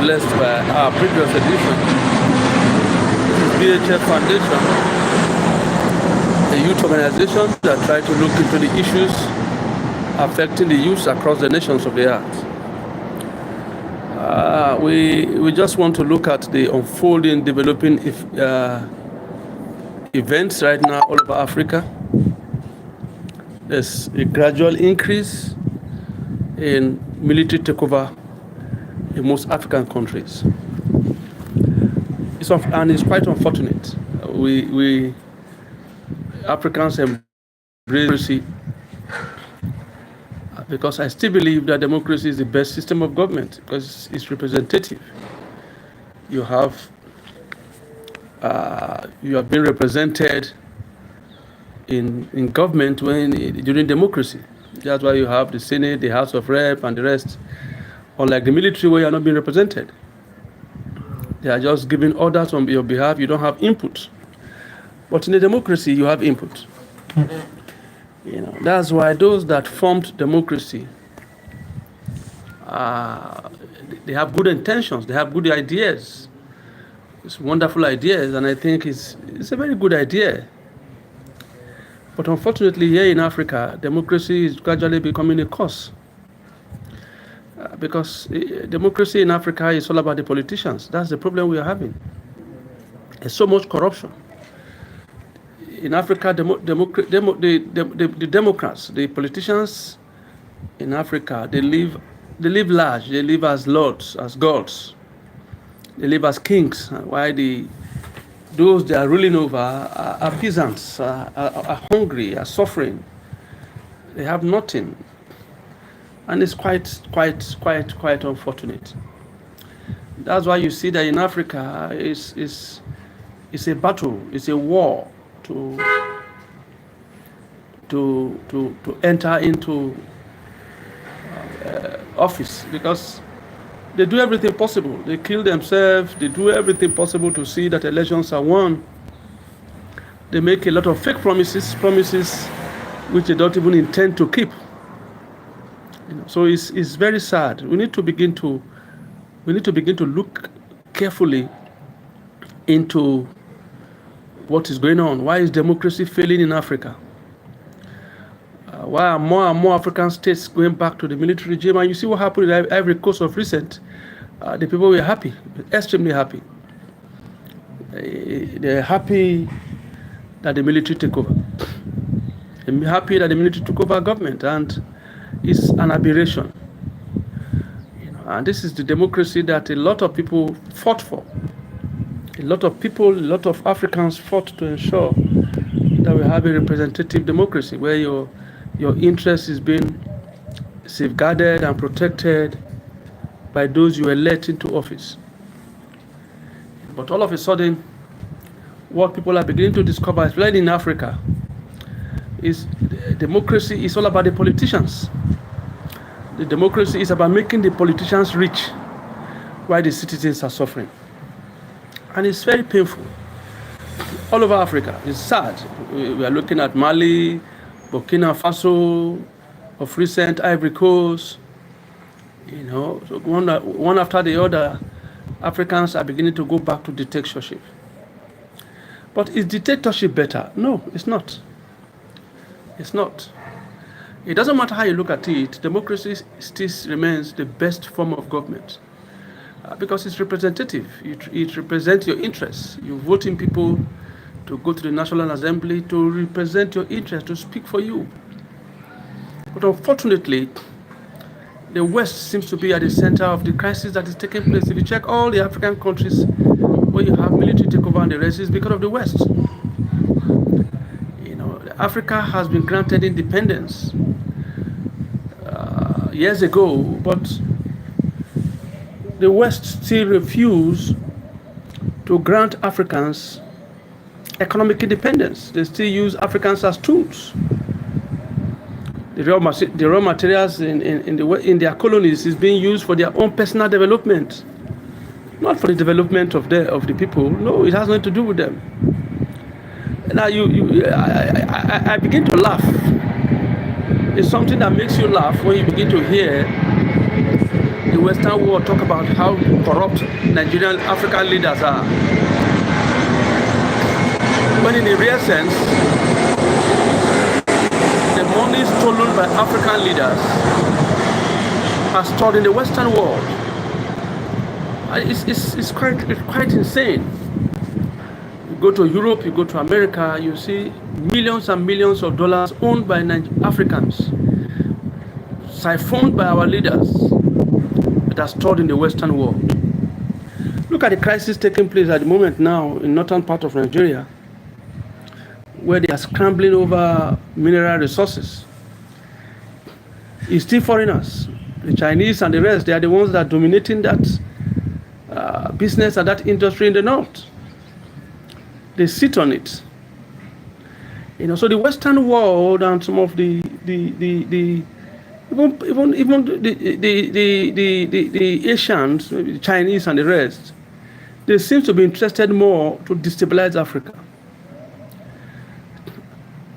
blessed by our previous edition. This is BHF Foundation, a youth organization that tries to look into the issues affecting the youth across the nations of the earth. We just want to look at the unfolding, developing events right now all over Africa. There's a gradual increase in military takeover in most African countries. And it's quite unfortunate. We Africans embrace democracy because I still believe that democracy is the best system of government because it's representative. You have been represented in government during democracy. That's why you have the Senate, the House of Rep, and the rest. Unlike the military, where you are not being represented, they are just giving orders on your behalf. You don't have input. But in a democracy, you have input. That's why those that formed democracy, they have good intentions. They have good ideas. It's wonderful ideas, and I think it's a very good idea. But unfortunately, here in Africa, democracy is gradually becoming a curse. Because democracy in Africa is all about the politicians. That's the problem we are having. There's so much corruption. In Africa, the Democrats, the politicians in Africa, they live large. They live as lords, as gods. They live as kings. While those they are ruling over are peasants, are hungry, are suffering. They have nothing. And it's quite unfortunate. That's why you see that in Africa it's a battle, it's a war to enter into office, because they do everything possible. They kill themselves. They do everything possible to see that elections are won. They make a lot of fake promises which they don't even intend to keep. So it's very sad. We need to begin to look carefully into what is going on. Why is democracy failing in Africa? Why are more and more African states going back to the military regime? And you see what happened in Ivory Coast of recent. The people were happy, extremely happy. They're happy that the military took over. They're happy that the military took over government, and it's an aberration. And this is the democracy that a lot of people fought for. A lot of Africans fought to ensure that we have a representative democracy where your interest is being safeguarded and protected by those you elect into office. But all of a sudden, what people are beginning to discover, especially in Africa, is democracy is all about the politicians. The democracy is about making the politicians rich while the citizens are suffering. And it's very painful. All over Africa, it's sad. We are looking at Mali, Burkina Faso, of recent Ivory Coast. So one after the other, Africans are beginning to go back to dictatorship. But is dictatorship better? No, it's not. It's not. It doesn't matter how you look at it, democracy still remains the best form of government because it's representative. It represents your interests. You vote in people to go to the National Assembly to represent your interests, to speak for you. But unfortunately, the West seems to be at the center of the crisis that is taking place. If you check all the African countries where you have military takeover and the rest, is because of the West. Africa has been granted independence years ago, but the West still refuse to grant Africans economic independence. They still use Africans as tools. The raw materials in their colonies is being used for their own personal development, not for the development of the people. No, it has nothing to do with them. Now I begin to laugh. It's something that makes you laugh when you begin to hear the Western world talk about how corrupt Nigerian African leaders are, when in the real sense, the money stolen by African leaders are stored in the Western world. It's quite insane. You go to Europe, you go to America, you see millions and millions of dollars owned by Africans, siphoned by our leaders, that are stored in the Western world. Look at the crisis taking place at the moment now in northern part of Nigeria, where they are scrambling over mineral resources. It's still foreigners, the Chinese and the rest. They are the ones that are dominating that business and that industry in the north. They sit on it. So the Western world and some of the Asians, the Chinese and the rest, they seem to be interested more to destabilize Africa.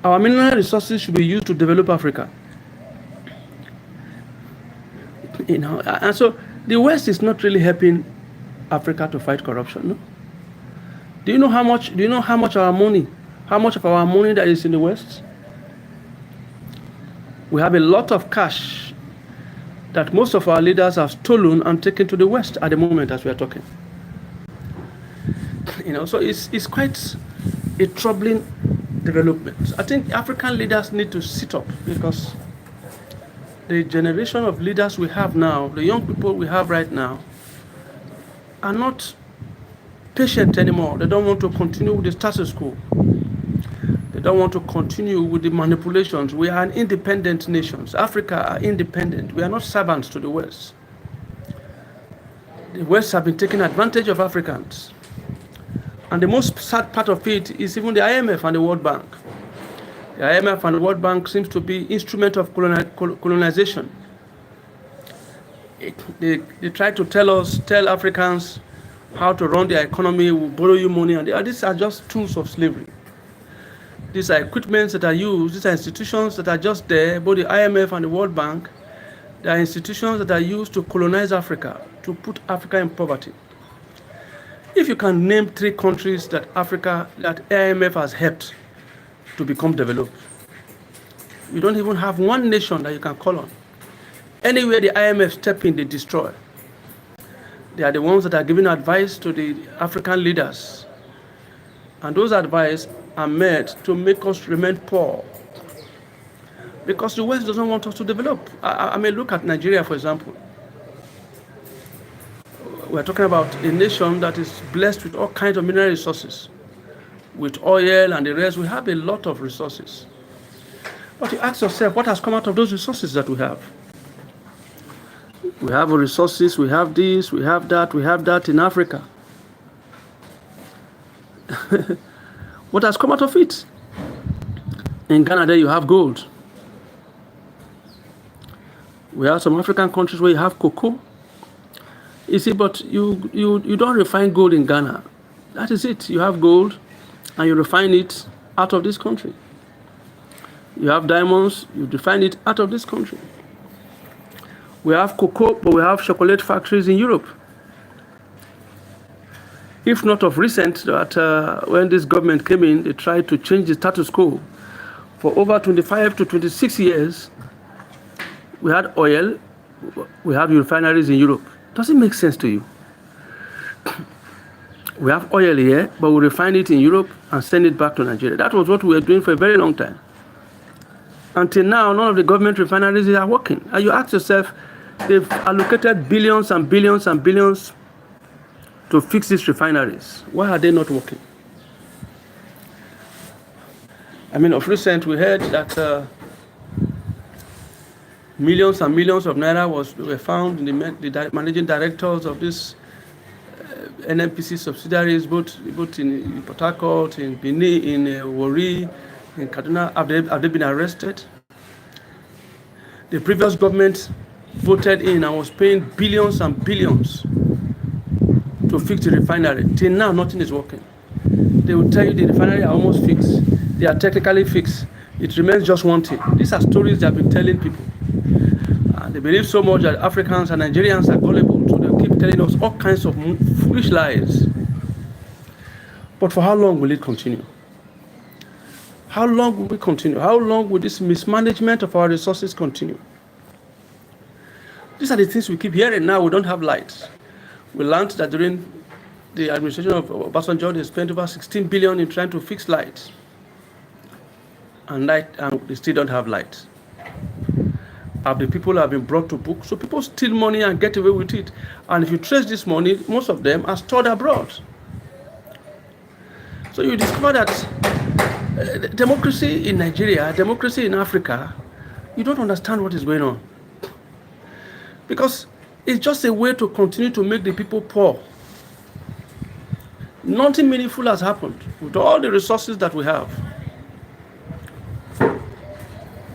Our mineral resources should be used to develop Africa. And so the West is not really helping Africa to fight corruption. No? Do you know how much our money, how much of our money that is in the West? We have a lot of cash that most of our leaders have stolen and taken to the West at the moment as we are talking. So it's quite a troubling development. I think African leaders need to sit up, because the generation of leaders we have now, the young people we have right now, are not patient anymore. They don't want to continue with the status quo. They don't want to continue with the manipulations. We are an independent nation. Africa are independent. We are not servants to the West. The West have been taking advantage of Africans. And the most sad part of it is even the IMF and the World Bank. The IMF and the World Bank seems to be instrument of colonization. They try to tell Africans how to run their economy, will borrow you money, and these are just tools of slavery. These are equipments that are used, these are institutions that are just there, both the IMF and the World Bank. They are institutions that are used to colonize Africa, to put Africa in poverty. If you can name 3 countries that IMF has helped to become developed, you don't even have one nation that you can call on. Anywhere the IMF step in, they destroy. They are the ones that are giving advice to the African leaders. And those advice are meant to make us remain poor. Because the West doesn't want us to develop. I mean, look at Nigeria, for example. We're talking about a nation that is blessed with all kinds of mineral resources. With oil and the rest, we have a lot of resources. But you ask yourself, what has come out of those resources that we have? We have resources, we have this, we have that in Africa. What has come out of it? In Ghana, there you have gold. We have some African countries where you have cocoa. You see, but you don't refine gold in Ghana. That is it. You have gold and you refine it out of this country. You have diamonds, you refine it out of this country. We have cocoa, but we have chocolate factories in Europe. If not of recent, that when this government came in, they tried to change the status quo. For over 25 to 26 years, we had oil, we have refineries in Europe. Does it make sense to you? We have oil here, but we refine it in Europe and send it back to Nigeria. That was what we were doing for a very long time. Until now, none of the government refineries are working. And you ask yourself, they've allocated billions and billions and billions to fix these refineries. Why are they not working? I mean, of recent, we heard that millions and millions of naira were found in the managing directors of these NNPC subsidiaries, both in Port Harcourt, in Benin, in Warri, in Kaduna. Have they been arrested? The previous government voted in and was paying billions and billions to fix the refinery. Till now, nothing is working. They will tell you the refinery are almost fixed. They are technically fixed. It remains just one thing. These are stories they have been telling people. And they believe so much that Africans and Nigerians are gullible, so they keep telling us all kinds of foolish lies. But for how long will it continue? How long will we continue? How long will this mismanagement of our resources continue? These are the things we keep hearing now. We don't have lights. We learned that during the administration of Obasanjo, they spent over 16 billion in trying to fix lights. And they still don't have lights. The people have been brought to book. So people steal money and get away with it. And if you trace this money, most of them are stored abroad. So you discover that democracy in Nigeria, democracy in Africa, you don't understand what is going on. Because it's just a way to continue to make the people poor. Nothing meaningful has happened with all the resources that we have.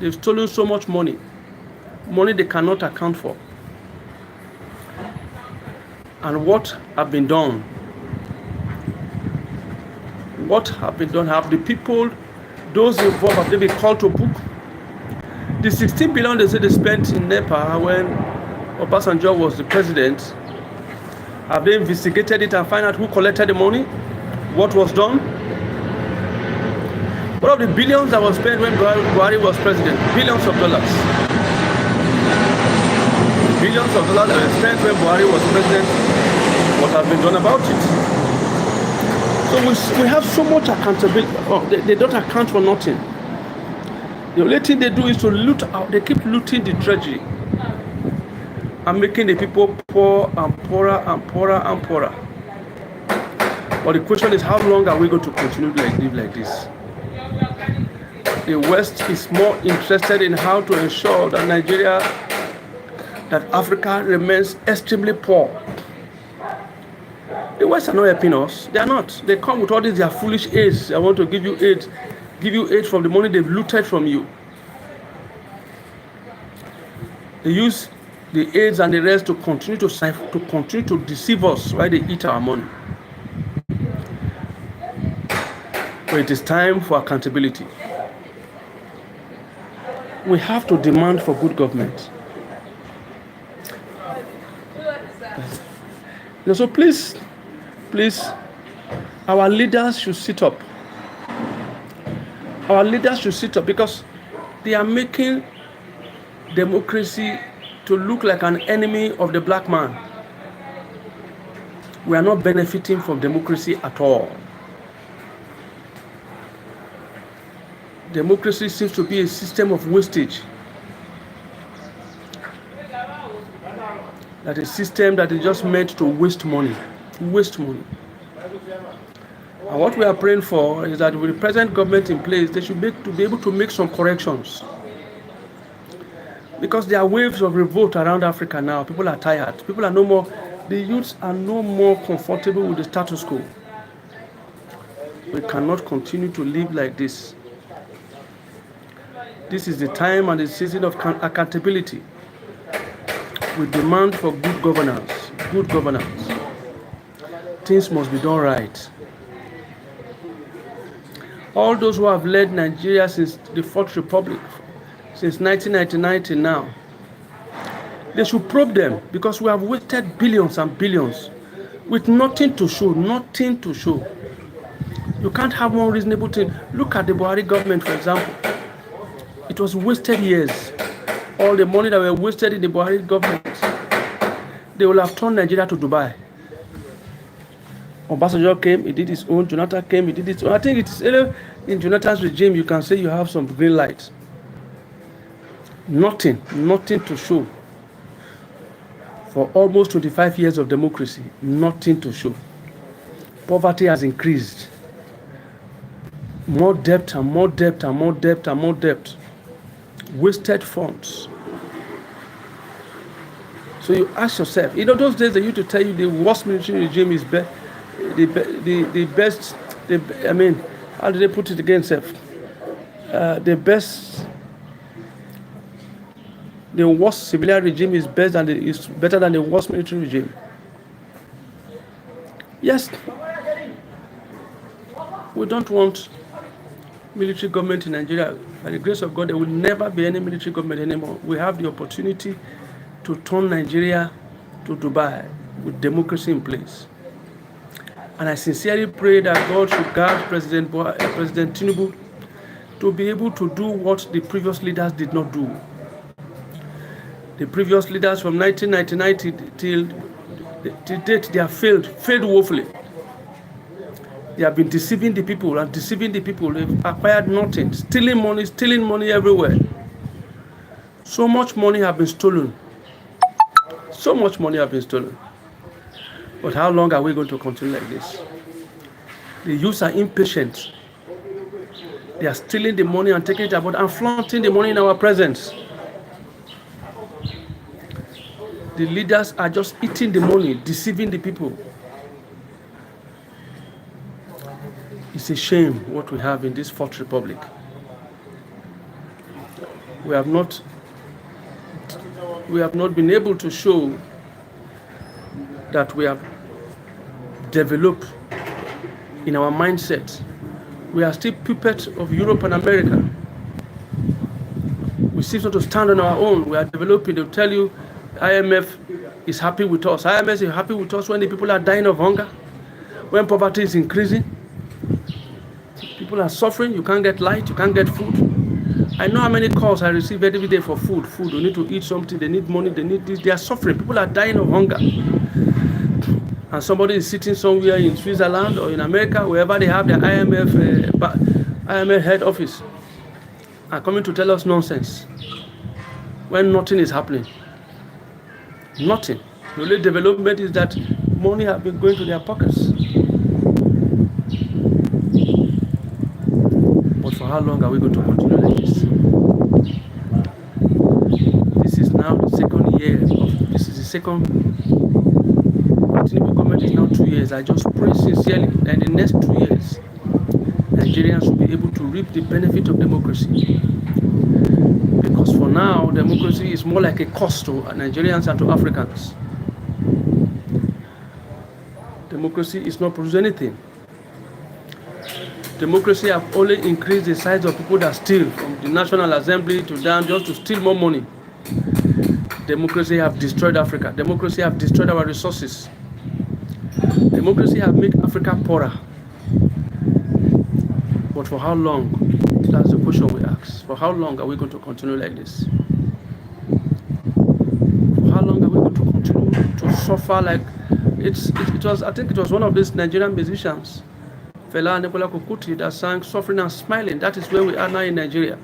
They've stolen so much money they cannot account for. And what have been done? What have been done? Have the people, those involved, have they been called to book? The 16 billion they say they spent in Nepal when Obasanjo was the president, have they investigated it and find out who collected the money? What was done? What of the billions that was spent when Buhari was president? Billions of dollars. Billions of dollars that were spent when Buhari was president. What has been done about it? So we have so much accountability. They don't account for nothing. The only thing they do is to loot out. They keep looting the treasury and making the people poor and poorer and poorer and poorer. But the question is, how long are we going to continue to live like this? The West is more interested in how to ensure that that Africa remains extremely poor. The West are not helping us. They are not. They come with all these their foolish aids. I want to give you aid from the money they've looted from you. They use the aids and the rest to continue to deceive us while they eat our money. But it is time for accountability. We have to demand for good government. So please, our leaders should sit up. Our leaders should sit up because they are making democracy to look like an enemy of the black man. We are not benefiting from democracy at all. Democracy seems to be a system of wastage. That is a system that is just meant to waste money. Waste money. And what we are praying for is that with the present government in place, they should be able to make some corrections. Because there are waves of revolt around Africa now. People are tired. The youths are no more comfortable with the status quo. We cannot continue to live like this. This is the time and the season of accountability. We demand for good governance. Good governance. Things must be done right. All those who have led Nigeria since the Fourth Republic, since 1999 till now, they should probe them because we have wasted billions and billions with nothing to show, nothing to show. You can't have one reasonable thing. Look at the Buhari government, for example. It was wasted years. All the money that were wasted in the Buhari government, they will have turned Nigeria to Dubai. Obasanjo came, he did his own. Jonathan came, he did his own. I think it's in Jonathan's regime, you can say you have some green light. Nothing to show. For almost 25 years of democracy, nothing to show. Poverty has increased. More debt and more debt and more debt and more debt. Wasted funds. So you ask yourself, those days they used to tell you the worst military regime is the best, how do they put it again, the worst civilian regime is better than the worst military regime. Yes, we don't want military government in Nigeria. By the grace of God, there will never be any military government anymore. We have the opportunity to turn Nigeria to Dubai with democracy in place. And I sincerely pray that God should guide President Tinubu to be able to do what the previous leaders did not do. The previous leaders from 1999 till date, they have failed woefully. They have been deceiving the people and deceiving the people. They've acquired nothing, stealing money everywhere. So much money have been stolen. So much money have been stolen. But how long are we going to continue like this? The youths are impatient. They are stealing the money and taking it about and flaunting the money in our presence. The leaders are just eating the money, deceiving the people. It's a shame what we have in this Fourth Republic. We have not been able to show that we have developed in our mindset. We are still puppets of Europe and America. We seem not to stand on our own. We are developing. They'll tell you IMF is happy with us. IMF is happy with us when the people are dying of hunger, when poverty is increasing. People are suffering. You can't get light. You can't get food. I know how many calls I receive every day for food. They need to eat something. They need money. They need this. They are suffering. People are dying of hunger. And somebody is sitting somewhere in Switzerland or in America, wherever they have their IMF head office, and coming to tell us nonsense when nothing is happening. Nothing. The only development is that money has been going to their pockets. But for how long are we going to continue like this? This is now the second year this is the second. Tinubu government is now 2 years. I just pray sincerely that in the next 2 years, Nigerians will be able to reap the benefit of democracy. Because for now, democracy is more like a cost to Nigerians and to Africans. Democracy is not producing anything. Democracy have only increased the size of people that steal from the National Assembly to down just to steal more money. Democracy have destroyed Africa. Democracy have destroyed our resources. Democracy have made Africa poorer. But for how long? That's the question we ask. For how long are we going to continue like this? For how long are we going to continue to suffer like it was? I think it was one of these Nigerian musicians, Fela Nicola Kukuti, that sang "Suffering and Smiling." That is where we are now in Nigeria.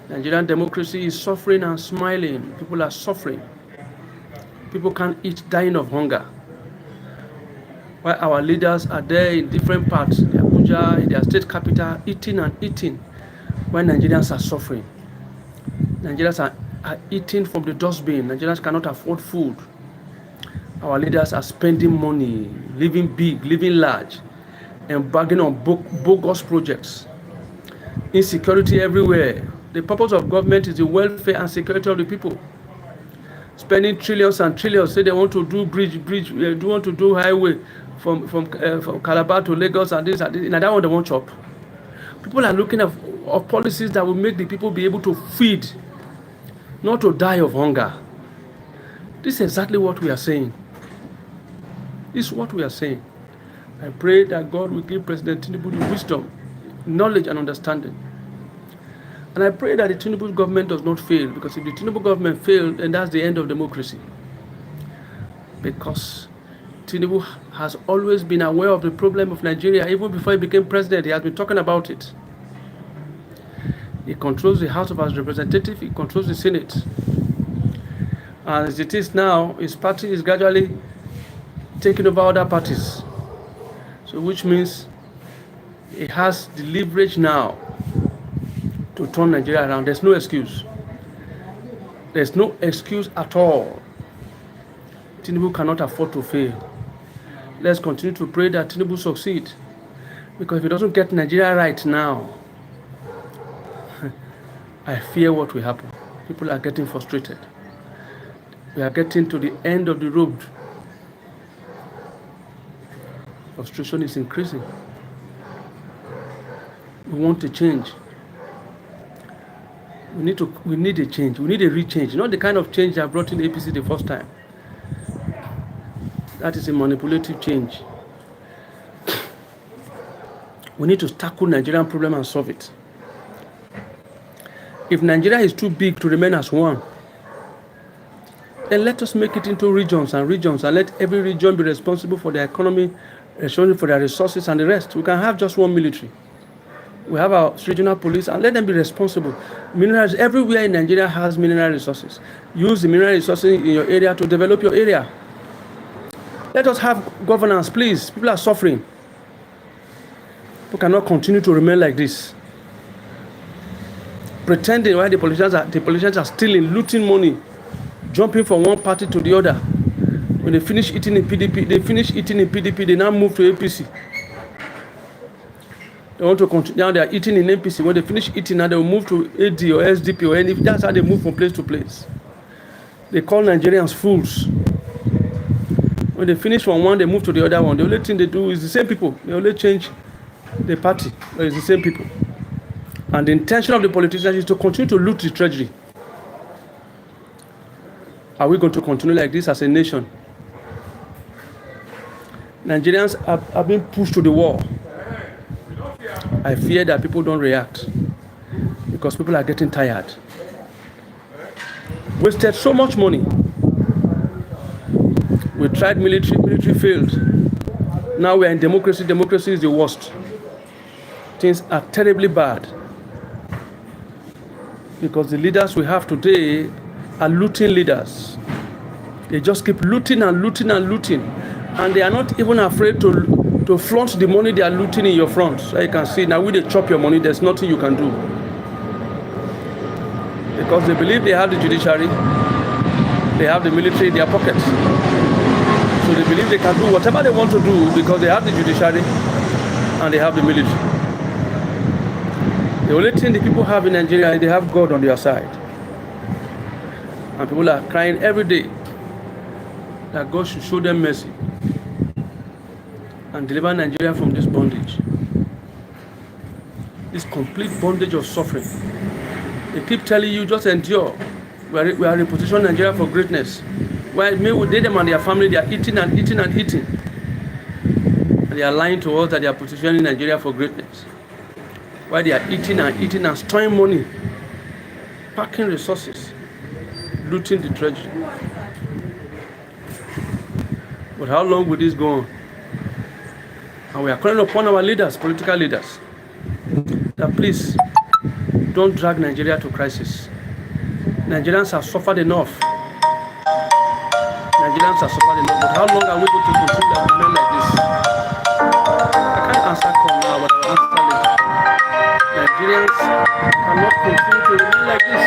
Nigerian democracy is suffering and smiling. People are suffering. People can't eat, dying of hunger. While our leaders are there in different parts, in Abuja, in their state capital, eating and eating, while Nigerians are suffering. Nigerians are eating from the dustbin. Nigerians cannot afford food. Our leaders are spending money, living big, living large, and bargaining on bogus projects. Insecurity everywhere. The purpose of government is the welfare and security of the people. Spending trillions and trillions, say they want to do bridge, they want to do highway from Calabar to Lagos and this and this. And that one they won't chop. People are looking at policies that will make the people be able to feed, not to die of hunger. This is exactly what we are saying. This is what we are saying. I pray that God will give President Tinubu the wisdom, knowledge, and understanding. And I pray that the Tinubu government does not fail, because if the Tinubu government failed, then that's the end of democracy. Because Tinubu has always been aware of the problem of Nigeria. Even before he became president, he has been talking about it. He controls the House of Representatives, he controls the Senate. And as it is now, his party is gradually taking over other parties. So which means he has the leverage now to turn Nigeria around. There's no excuse. There's no excuse at all. Tinubu cannot afford to fail. Let's continue to pray that Tinubu succeed. Because if he doesn't get Nigeria right now, I fear what will happen. People are getting frustrated. We are getting to the end of the road. Frustration is increasing. We want to change. We need a change. We need a real change. Not the kind of change that brought in APC the first time. That is a manipulative change. We need to tackle Nigerian problem and solve it. If Nigeria is too big to remain as one, then let us make it into regions and let every region be responsible for their economy, responsible for their resources and the rest. We can have just one military. We have our regional police and let them be responsible. Minerals everywhere in Nigeria has mineral resources. Use the mineral resources in your area to develop your area. Let us have governance, please. People are suffering. People cannot continue to remain like this. Pretending why the politicians are stealing, looting money, jumping from one party to the other. When they finish eating in PDP, they now move to APC. They want to continue. Now they are eating in APC. When they finish eating, now they will move to AD or SDP or any. That's how they move from place to place. They call Nigerians fools. When they finish from one, they move to the other one. The only thing they do is the same people. They only change the party, but it's the same people. And the intention of the politicians is to continue to loot the treasury. Are we going to continue like this as a nation? Nigerians are being pushed to the wall. I fear that people don't react because people are getting tired. Wasted so much money. We tried military failed. Now we are in democracy. Democracy is the worst. Things are terribly bad. Because the leaders we have today are looting leaders. They just keep looting and looting and looting. And they are not even afraid to flaunt the money they are looting in your front. So you can see now when they chop your money, there's nothing you can do. Because they believe they have the judiciary, they have the military in their pockets. So they believe they can do whatever they want to do because they have the judiciary and they have the military. The only thing the people have in Nigeria is they have God on their side. And people are crying every day that God should show them mercy and deliver Nigeria from this bondage. This complete bondage of suffering. They keep telling you, just endure. We are in position in Nigeria for greatness. While they, them and their family, they are eating and eating and eating. And they are lying to us that they are positioning Nigeria for greatness. While they are eating and storing money, packing resources, looting the treasury. But how long will this go on? And we are calling upon our leaders, political leaders, that please don't drag Nigeria to crisis. Nigerians have suffered enough. But how long are we going to continue to remain like this? I can't answer call now, but I'll answer later. Nigerians cannot continue to remain like this.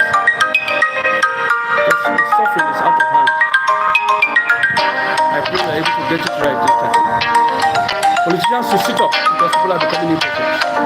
Because the suffering is out of hand. I pray we are able to get it right this time. Politicians should sit up because people are becoming impotent.